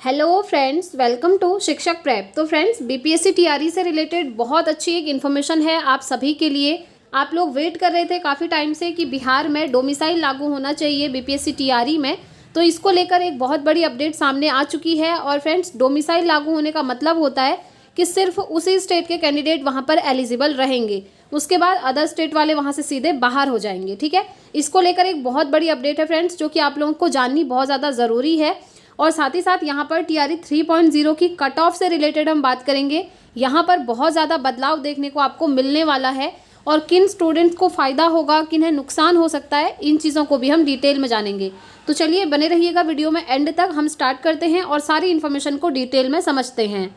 Hello friends, welcome to शिक्षक prep. तो friends, BPSC TRE से रिलेटेड बहुत अच्छी एक इन्फॉर्मेशन है आप सभी के लिए। आप लोग वेट कर रहे थे काफ़ी टाइम से कि बिहार में डोमिसाइल लागू होना चाहिए बीपीएससी टीआरई में, तो इसको लेकर एक बहुत बड़ी अपडेट सामने आ चुकी है। और फ्रेंड्स, डोमिसाइल लागू होने का मतलब होता है कि सिर्फ उसी स्टेट के कैंडिडेट वहाँ पर एलिजिबल रहेंगे, उसके बाद अदर स्टेट वाले वहाँ से सीधे बाहर हो जाएंगे। ठीक है, इसको लेकर एक बहुत बड़ी अपडेट है फ्रेंड्स, जो कि आप लोगों को जाननी बहुत ज़्यादा ज़रूरी है। और साथ ही साथ यहाँ पर टीआरई 3.0 की कट ऑफ से रिलेटेड हम बात करेंगे। यहाँ पर बहुत ज़्यादा बदलाव देखने को आपको मिलने वाला है और किन स्टूडेंट्स को फ़ायदा होगा, किन्हें नुकसान हो सकता है, इन चीज़ों को भी हम डिटेल में जानेंगे। तो चलिए बने रहिएगा वीडियो में एंड तक। हम स्टार्ट करते हैं और सारी इन्फॉर्मेशन को डिटेल में समझते हैं।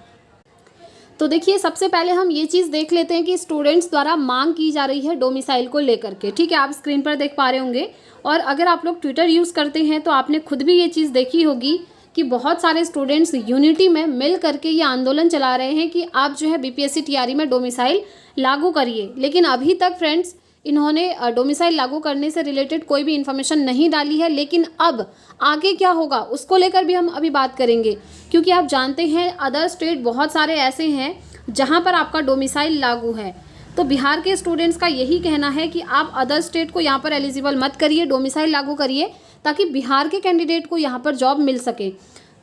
तो देखिए, सबसे पहले हम ये चीज़ देख लेते हैं कि स्टूडेंट्स द्वारा मांग की जा रही है डोमिसाइल को लेकर के। ठीक है, आप स्क्रीन पर देख पा रहे होंगे। और अगर आप लोग ट्विटर यूज़ करते हैं तो आपने खुद भी ये चीज़ देखी होगी कि बहुत सारे स्टूडेंट्स यूनिटी में मिल करके ये आंदोलन चला रहे हैं कि आप जो है बीपीएससी टीआरई में डोमिसाइल लागू करिए। लेकिन अभी तक फ्रेंड्स, इन्होंने डोमिसाइल लागू करने से रिलेटेड कोई भी इन्फॉर्मेशन नहीं डाली है। लेकिन अब आगे क्या होगा उसको लेकर भी हम अभी बात करेंगे, क्योंकि आप जानते हैं अदर स्टेट बहुत सारे ऐसे हैं जहां पर आपका डोमिसाइल लागू है। तो बिहार के स्टूडेंट्स का यही कहना है कि आप अदर स्टेट को यहाँ पर एलिजिबल मत करिए, डोमिसाइल लागू करिए, ताकि बिहार के कैंडिडेट को यहाँ पर जॉब मिल सके।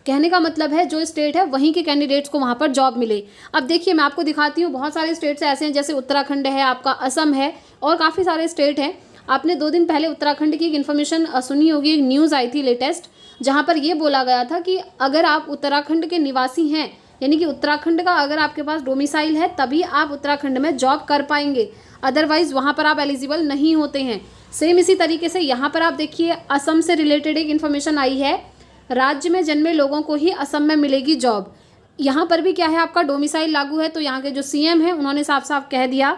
कहने का मतलब है जो स्टेट है वहीं के कैंडिडेट्स को वहाँ पर जॉब मिले। अब देखिए, मैं आपको दिखाती हूँ, बहुत सारे स्टेट्स ऐसे हैं, जैसे उत्तराखंड है, आपका असम है और काफ़ी सारे स्टेट हैं। आपने 2 दिन पहले उत्तराखंड की एक इन्फॉर्मेशन सुनी होगी, एक न्यूज़ आई थी लेटेस्ट, जहाँ पर ये बोला गया था कि अगर आप उत्तराखंड के निवासी हैं, यानी कि उत्तराखंड का अगर आपके पास डोमिसाइल है, तभी आप उत्तराखंड में जॉब कर पाएंगे, अदरवाइज वहाँ पर आप एलिजिबल नहीं होते हैं। सेम इसी तरीके से यहाँ पर आप देखिए, असम से रिलेटेड एक इन्फॉर्मेशन आई है, राज्य में जन्मे लोगों को ही असम में मिलेगी जॉब। यहाँ पर भी क्या है, आपका डोमिसाइल लागू है। तो यहाँ के जो सीएम हैं उन्होंने साफ साफ कह दिया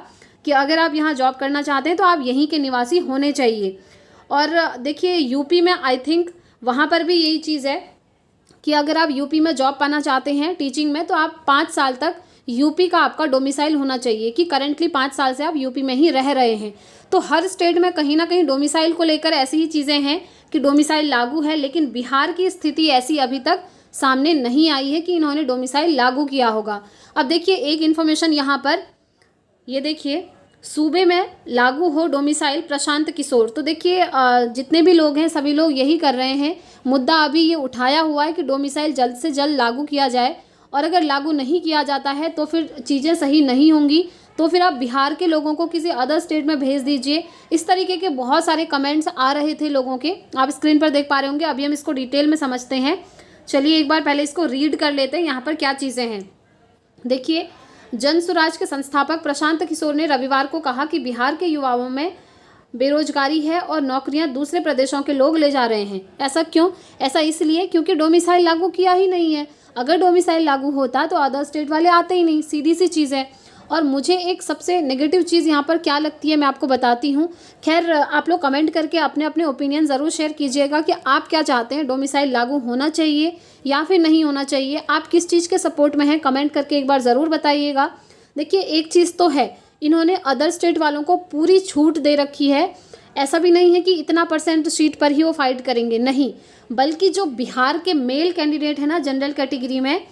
कि अगर आप यहाँ जॉब करना चाहते हैं तो आप यहीं के निवासी होने चाहिए। और देखिए, यूपी में आई थिंक वहाँ पर भी यही चीज़ है कि अगर आप यूपी में जॉब पाना चाहते हैं टीचिंग में, तो आप 5 साल तक यूपी का आपका डोमिसाइल होना चाहिए, कि करंटली 5 साल से आप यूपी में ही रह रहे हैं। तो हर स्टेट में कहीं ना कहीं डोमिसाइल को लेकर ऐसी ही चीज़ें हैं कि डोमिसाइल लागू है। लेकिन बिहार की स्थिति ऐसी अभी तक सामने नहीं आई है कि इन्होंने डोमिसाइल लागू किया होगा। अब देखिए, एक इन्फॉर्मेशन यहाँ पर, ये देखिए, सूबे में लागू हो डोमिसाइल, प्रशांत किशोर। तो देखिए, जितने भी लोग हैं सभी लोग यही कर रहे हैं, मुद्दा अभी ये उठाया हुआ है कि डोमिसाइल जल्द से जल्द लागू किया जाए। और अगर लागू नहीं किया जाता है तो फिर चीज़ें सही नहीं होंगी, तो फिर आप बिहार के लोगों को किसी अदर स्टेट में भेज दीजिए। इस तरीके के बहुत सारे कमेंट्स आ रहे थे लोगों के, आप स्क्रीन पर देख पा रहे होंगे। अभी हम इसको डिटेल में समझते हैं। चलिए एक बार पहले इसको रीड कर लेते हैं, यहाँ पर क्या चीज़ें हैं। देखिए, जन स्वराज के संस्थापक प्रशांत किशोर ने रविवार को कहा कि बिहार के युवाओं में बेरोजगारी है और नौकरियां दूसरे प्रदेशों के लोग ले जा रहे हैं। ऐसा क्यों? ऐसा इसलिए क्योंकि डोमिसाइल लागू किया ही नहीं है। अगर डोमिसाइल लागू होता तो अदर स्टेट वाले आते ही नहीं, सीधी सी चीज़ है। और मुझे एक सबसे नेगेटिव चीज़ यहाँ पर क्या लगती है, मैं आपको बताती हूँ। खैर, आप लोग कमेंट करके अपने अपने ओपिनियन ज़रूर शेयर कीजिएगा कि आप क्या चाहते हैं, डोमिसाइल लागू होना चाहिए या फिर नहीं होना चाहिए। आप किस चीज़ के सपोर्ट में हैं, कमेंट करके एक बार ज़रूर बताइएगा। देखिए, एक चीज़ तो है, इन्होंने अदर स्टेट वालों को पूरी छूट दे रखी है। ऐसा भी नहीं है कि इतना % सीट पर ही वो फाइट करेंगे, नहीं, बल्कि जो बिहार के मेल कैंडिडेट है ना जनरल कैटेगरी में,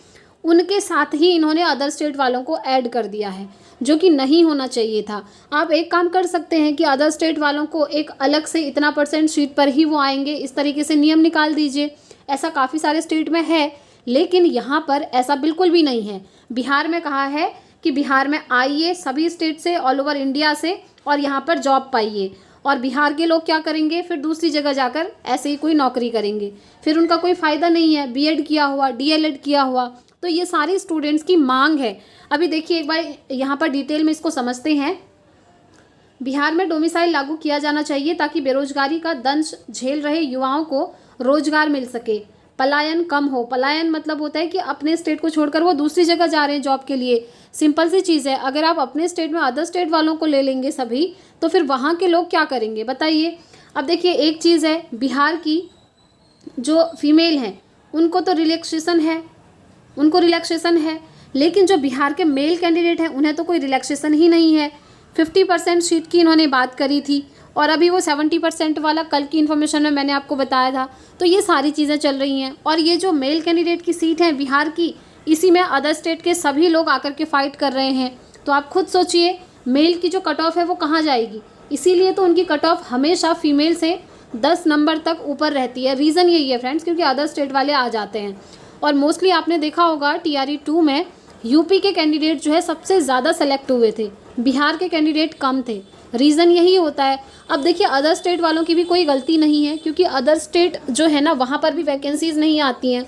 उनके साथ ही इन्होंने अदर स्टेट वालों को ऐड कर दिया है, जो कि नहीं होना चाहिए था। आप एक काम कर सकते हैं कि अदर स्टेट वालों को एक अलग से इतना % सीट पर ही वो आएंगे, इस तरीके से नियम निकाल दीजिए। ऐसा काफ़ी सारे स्टेट में है, लेकिन यहाँ पर ऐसा बिल्कुल भी नहीं है। बिहार में कहा है कि बिहार में आइए सभी स्टेट से, ऑल ओवर इंडिया से, और यहाँ पर जॉब पाइए। और बिहार के लोग क्या करेंगे, फिर दूसरी जगह जाकर ऐसे ही कोई नौकरी करेंगे, फिर उनका कोई फ़ायदा नहीं है। बीएड किया हुआ, डीएलएड किया हुआ, तो ये सारी स्टूडेंट्स की मांग है। अभी देखिए, एक बार यहाँ पर डिटेल में इसको समझते हैं। बिहार में डोमिसाइल लागू किया जाना चाहिए ताकि बेरोजगारी का दंश झेल रहे युवाओं को रोजगार मिल सके, पलायन कम हो। पलायन मतलब होता है कि अपने स्टेट को छोड़कर वो दूसरी जगह जा रहे हैं जॉब के लिए। सिंपल सी चीज़ है, अगर आप अपने स्टेट में अदर स्टेट वालों को ले लेंगे सभी, तो फिर वहाँ के लोग क्या करेंगे बताइए। अब देखिए, एक चीज़ है, बिहार की जो फीमेल हैं उनको तो रिलैक्सेशन है, लेकिन जो बिहार के मेल कैंडिडेट हैं उन्हें तो कोई रिलैक्सेशन ही नहीं है। 50% सीट की इन्होंने बात करी थी, और अभी वो 70% वाला कल की इन्फॉर्मेशन में मैंने आपको बताया था। तो ये सारी चीज़ें चल रही हैं। और ये जो मेल कैंडिडेट की सीट है बिहार की, इसी में अदर स्टेट के सभी लोग आकर के फ़ाइट कर रहे हैं। तो आप खुद सोचिए मेल की जो कट ऑफ है वो कहाँ जाएगी। इसीलिए तो उनकी कट ऑफ हमेशा फीमेल से 10 नंबर तक ऊपर रहती है। रीज़न यही है फ्रेंड्स, क्योंकि अदर स्टेट वाले आ जाते हैं। और मोस्टली आपने देखा होगा TRE 2 में यूपी के कैंडिडेट जो है सबसे ज़्यादा सेलेक्ट हुए थे, बिहार के कैंडिडेट कम थे। रीज़न यही होता है। अब देखिए अदर स्टेट वालों की भी कोई गलती नहीं है, क्योंकि अदर स्टेट जो है ना वहाँ पर भी वैकेंसीज़ नहीं आती हैं।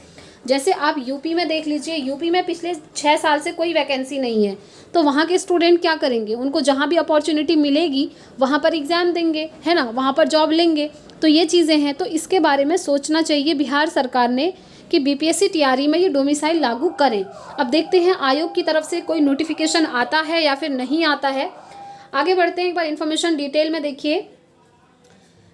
जैसे आप यूपी में देख लीजिए, यूपी में पिछले 6 साल से कोई वैकेंसी नहीं है। तो वहाँ के स्टूडेंट क्या करेंगे, उनको जहाँ भी अपॉर्चुनिटी मिलेगी वहाँ पर एग्ज़ाम देंगे, है ना, वहाँ पर जॉब लेंगे। तो ये चीज़ें हैं। तो इसके बारे में सोचना चाहिए बिहार सरकार ने कि BPSC TRE में ये डोमिसाइल लागू करें। अब देखते हैं आयोग की तरफ से कोई नोटिफिकेशन आता है या फिर नहीं आता है। आगे बढ़ते हैं, एक बार इन्फॉर्मेशन डिटेल में देखिए।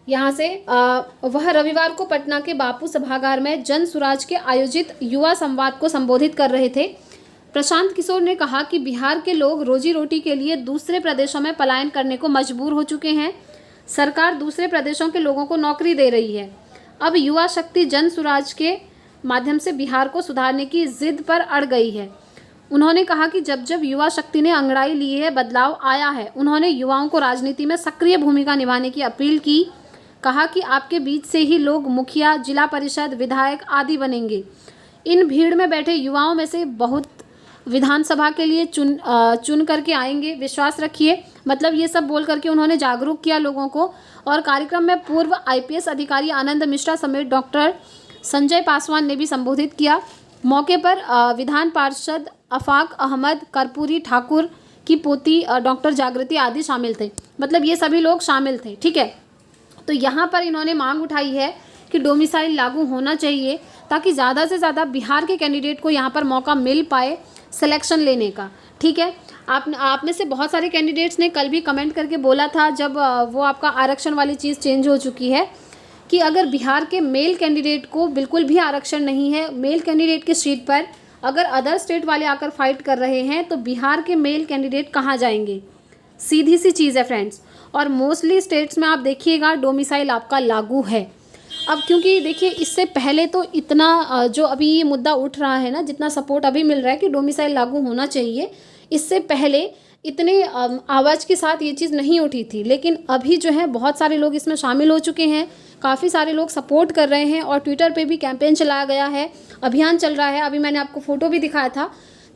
यहाँ से वह रविवार को पटना के बापू सभागार में जन सुराज के आयोजित युवा संवाद को संबोधित कर रहे थे। प्रशांत किशोर ने कहा कि बिहार के लोग रोजी रोटी के लिए दूसरे प्रदेशों में पलायन करने को मजबूर हो चुके हैं। सरकार दूसरे प्रदेशों के लोगों को नौकरी दे रही है। अब युवा शक्ति जन सुराज के माध्यम से बिहार को सुधारने की जिद पर अड़ गई है। उन्होंने कहा कि जब जब युवा शक्ति ने अंगड़ाई ली है, बदलाव आया है। उन्होंने युवाओं को राजनीति में सक्रिय भूमिका निभाने की अपील की। कहा कि आपके बीच से ही लोग मुखिया, जिला परिषद, विधायक आदि बनेंगे। इन भीड़ में बैठे युवाओं में से बहुत विधानसभा के लिए चुन करके आएंगे, विश्वास रखिए। मतलब ये सब बोल करके उन्होंने जागरूक किया लोगों को। और कार्यक्रम में पूर्व IPS अधिकारी आनंद मिश्रा समेत डॉक्टर संजय पासवान ने भी संबोधित किया। मौके पर विधान पार्षद अफाक अहमद, कर्पूरी ठाकुर की पोती डॉक्टर जागृति आदि शामिल थे। मतलब ये सभी लोग शामिल थे, ठीक है। तो यहाँ पर इन्होंने मांग उठाई है कि डोमिसाइल लागू होना चाहिए, ताकि ज़्यादा से ज़्यादा बिहार के कैंडिडेट को यहाँ पर मौका मिल पाए सिलेक्शन लेने का, ठीक है। आप में से बहुत सारे कैंडिडेट्स ने कल भी कमेंट करके बोला था, जब वो आपका आरक्षण वाली चीज़ चेंज हो चुकी है, कि अगर बिहार के मेल कैंडिडेट को बिल्कुल भी आरक्षण नहीं है, मेल कैंडिडेट की सीट पर अगर अदर स्टेट वाले आकर फाइट कर रहे हैं, तो बिहार के मेल कैंडिडेट कहाँ जाएंगे। सीधी सी चीज़ है फ्रेंड्स। और मोस्टली स्टेट्स में आप देखिएगा डोमिसाइल आपका लागू है। अब क्योंकि देखिए इससे पहले तो इतना जो अभी ये मुद्दा उठ रहा है ना, जितना सपोर्ट अभी मिल रहा है कि डोमिसाइल लागू होना चाहिए, इससे पहले इतने आवाज़ के साथ ये चीज़ नहीं उठी थी। लेकिन अभी जो है बहुत सारे लोग इसमें शामिल हो चुके हैं, काफ़ी सारे लोग सपोर्ट कर रहे हैं। और ट्विटर पे भी कैंपेन चलाया गया है, अभियान चल रहा है। अभी मैंने आपको फ़ोटो भी दिखाया था।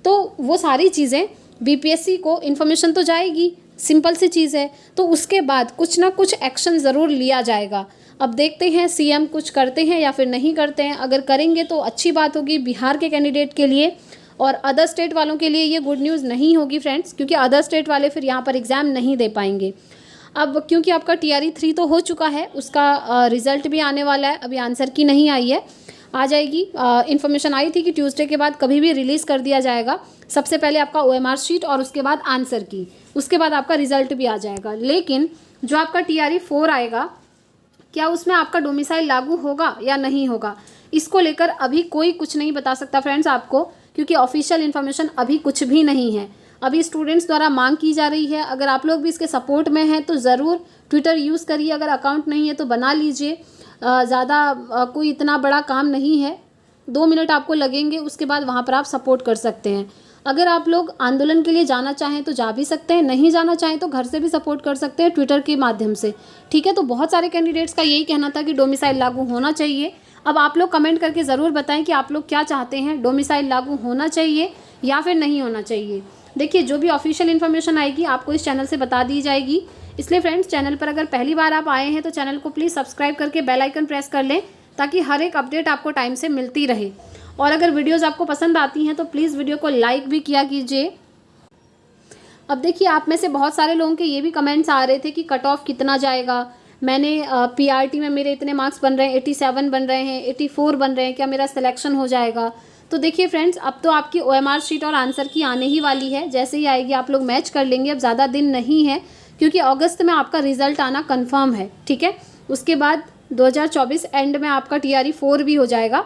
तो वो सारी चीज़ें BPSC को इन्फॉर्मेशन तो जाएगी, सिंपल सी चीज़ है। तो उसके बाद कुछ ना कुछ एक्शन ज़रूर लिया जाएगा। अब देखते हैं CM कुछ करते हैं या फिर नहीं करते हैं। अगर करेंगे तो अच्छी बात होगी बिहार के कैंडिडेट के लिए, और अदर स्टेट वालों के लिए ये गुड न्यूज़ नहीं होगी फ्रेंड्स, क्योंकि अदर स्टेट वाले फिर यहाँ पर एग्ज़ाम नहीं दे पाएंगे। अब क्योंकि आपका TRE 3 तो हो चुका है, उसका रिज़ल्ट भी आने वाला है। अभी आंसर की नहीं आई है, आ जाएगी। इन्फॉर्मेशन आई थी कि ट्यूसडे के बाद कभी भी रिलीज़ कर दिया जाएगा। सबसे पहले आपका OMR शीट और उसके बाद आंसर की, उसके बाद आपका रिज़ल्ट भी आ जाएगा। लेकिन जो आपका TRE 4 आएगा, क्या उसमें आपका डोमिसाइल लागू होगा या नहीं होगा, इसको लेकर अभी कोई कुछ नहीं बता सकता फ्रेंड्स आपको, क्योंकि ऑफिशियल इन्फॉर्मेशन अभी कुछ भी नहीं है। अभी स्टूडेंट्स द्वारा मांग की जा रही है। अगर आप लोग भी इसके सपोर्ट में हैं तो ज़रूर ट्विटर यूज़ करिए। अगर अकाउंट नहीं है तो बना लीजिए। ज़्यादा कोई इतना बड़ा काम नहीं है, 2 मिनट आपको लगेंगे, उसके बाद वहाँ पर आप सपोर्ट कर सकते हैं। अगर आप लोग आंदोलन के लिए जाना चाहें तो जा भी सकते हैं, नहीं जाना चाहें तो घर से भी सपोर्ट कर सकते हैं ट्विटर के माध्यम से, ठीक है। तो बहुत सारे कैंडिडेट्स का यही कहना था कि डोमिसाइल लागू होना चाहिए। अब आप लोग कमेंट करके ज़रूर बताएं कि आप लोग क्या चाहते हैं, डोमिसाइल लागू होना चाहिए या फिर नहीं होना चाहिए। देखिए जो भी ऑफिशियल इन्फॉर्मेशन आएगी आपको इस चैनल से बता दी जाएगी। इसलिए फ्रेंड्स, चैनल पर अगर पहली बार आप आए हैं तो चैनल को प्लीज़ सब्सक्राइब करके बेल आइकन प्रेस कर लें, ताकि हर एक अपडेट आपको टाइम से मिलती रहे। और अगर वीडियोज़ आपको पसंद आती हैं तो प्लीज़ वीडियो को लाइक भी किया कीजिए। अब देखिए आप में से बहुत सारे लोगों के ये भी कमेंट्स आ रहे थे कि कट ऑफ कितना जाएगा। मैंने PRT में मेरे इतने मार्क्स बन रहे हैं, 87 बन रहे हैं, 84 बन रहे हैं, क्या मेरा सिलेक्शन हो जाएगा। तो देखिए फ्रेंड्स, अब तो आपकी OMR शीट और आंसर की आने ही वाली है। जैसे ही आएगी आप लोग मैच कर लेंगे। अब ज़्यादा दिन नहीं है, क्योंकि अगस्त में आपका रिजल्ट आना कन्फर्म है, ठीक है। उसके बाद 2024 एंड में आपका TRE 4 भी हो जाएगा।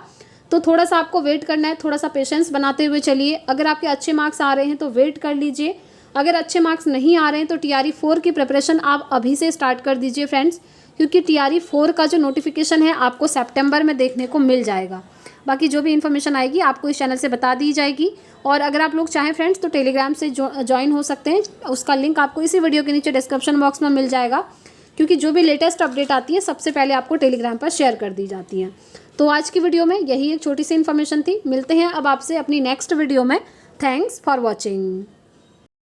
तो थोड़ा सा आपको वेट करना है, थोड़ा सा पेशेंस बनाते हुए चलिए। अगर आपके अच्छे मार्क्स आ रहे हैं तो वेट कर लीजिए, अगर अच्छे मार्क्स नहीं आ रहे हैं तो TRE 4 की प्रिपरेशन आप अभी से स्टार्ट कर दीजिए फ्रेंड्स, क्योंकि TRE 4 का जो नोटिफिकेशन है आपको सितंबर में देखने को मिल जाएगा। बाकी जो भी इन्फॉर्मेशन आएगी आपको इस चैनल से बता दी जाएगी। और अगर आप लोग चाहें फ्रेंड्स तो टेलीग्राम से ज्वाइन हो सकते हैं, उसका लिंक आपको इसी वीडियो के नीचे डिस्क्रिप्शन बॉक्स में मिल जाएगा, क्योंकि जो भी लेटेस्ट अपडेट आती है सबसे पहले आपको टेलीग्राम पर शेयर कर दी जाती है। तो आज की वीडियो में यही एक छोटी सी इन्फॉर्मेशन थी। मिलते हैं अब आपसे अपनी नेक्स्ट वीडियो में। Thanks for watching.